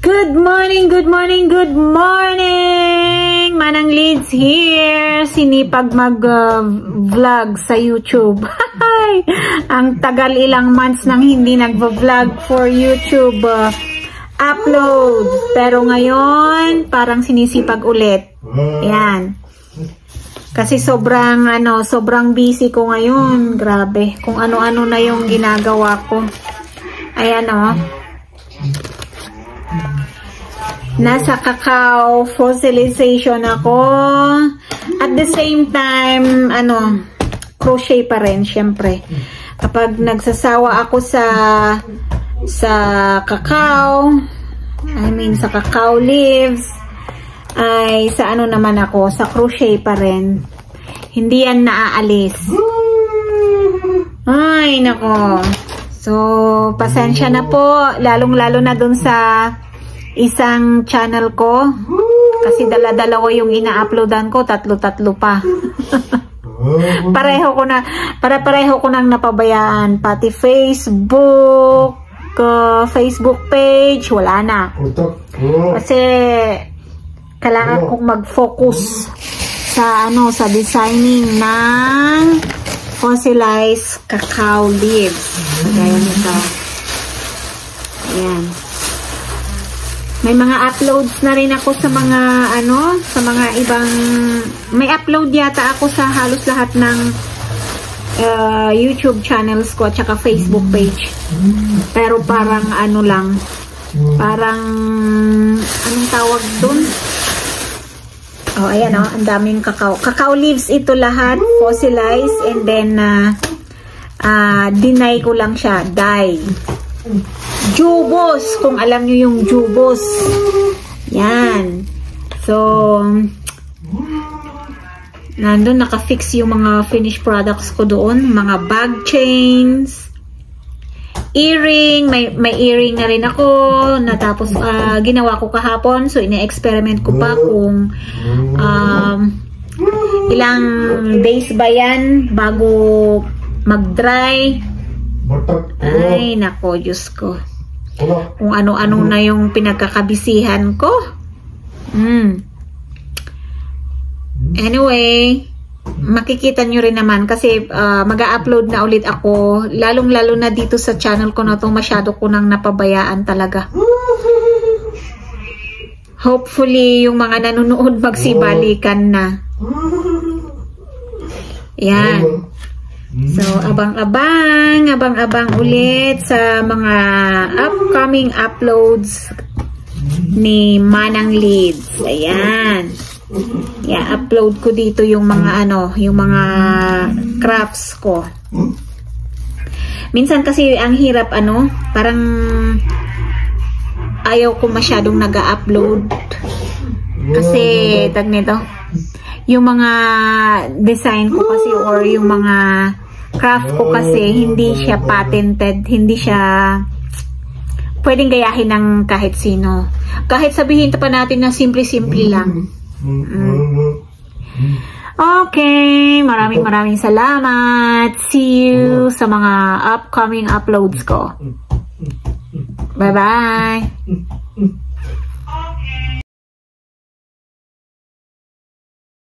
Good morning, good morning, good morning! Manang Leads here. Sinipag mag-vlog sa YouTube. Ang tagal ilang months nang hindi nag-vlog for YouTube upload. Pero ngayon, parang sinisipag ulit. Yan. Kasi sobrang busy ko ngayon. Grabe. Kung ano-ano na yung ginagawa ko. Ayan o. Nasa cacao fossilization ako. At the same time, crochet pa rin, syempre. Kapag nagsasawa ako sa cacao, sa cacao leaves, ay sa naman ako, sa crochet pa rin. Hindi yan naaalis. Ay, nako. So, pasensya na po, lalong-lalo na dun sa isang channel ko. Kasi dala-dalawa yung ina-uploadan ko, tatlo-tatlo pa. Pareho ko nang napabayaan. Pati Facebook page, wala na. Kasi kailangan kong mag-focus sa designing ng fossilized cacao leaves. Gaya nito. Ayan. May mga uploads na rin ako sa mga ibang, may upload yata ako sa halos lahat ng YouTube channels ko at saka Facebook page. Pero parang parang anong tawag dun? Oh, ayan ang daming cacao. Cacao leaves ito lahat, fossilized, and then dye ko lang siya, dye. Jubos, kung alam nyo yung jubos. Yan. So, nandun nakafix yung mga finished products ko doon. Mga bag chains, earring, may earring na rin ako. Natapos, ginawa ko kahapon. So, ina-experiment ko pa kung ilang days ba yan bago mag-dry. Ay, nako, Diyos ko. Kung ano-ano na yung pinagkakabisihan ko. Anyway, makikita nyo rin naman kasi mag-a-upload na ulit ako. Lalong-lalo na dito sa channel ko na to, masyado ko nang napabayaan talaga. Hopefully, yung mga nanonood magsibalikan na. Yan. So, abang-abang ulit sa mga upcoming uploads ni Manang Leads. Ayan. Yeah, upload ko dito yung mga yung mga crafts ko. Minsan kasi ang hirap parang ayaw ko masyadong nag-upload. Kasi tag nito, yung mga design ko kasi or yung mga craft ko kasi hindi siya patented, hindi siya pwedeng gayahin ng kahit sino. Kahit sabihin pa natin na simple-simple lang. Okay, maraming salamat. See you sa mga upcoming uploads ko. Bye-bye.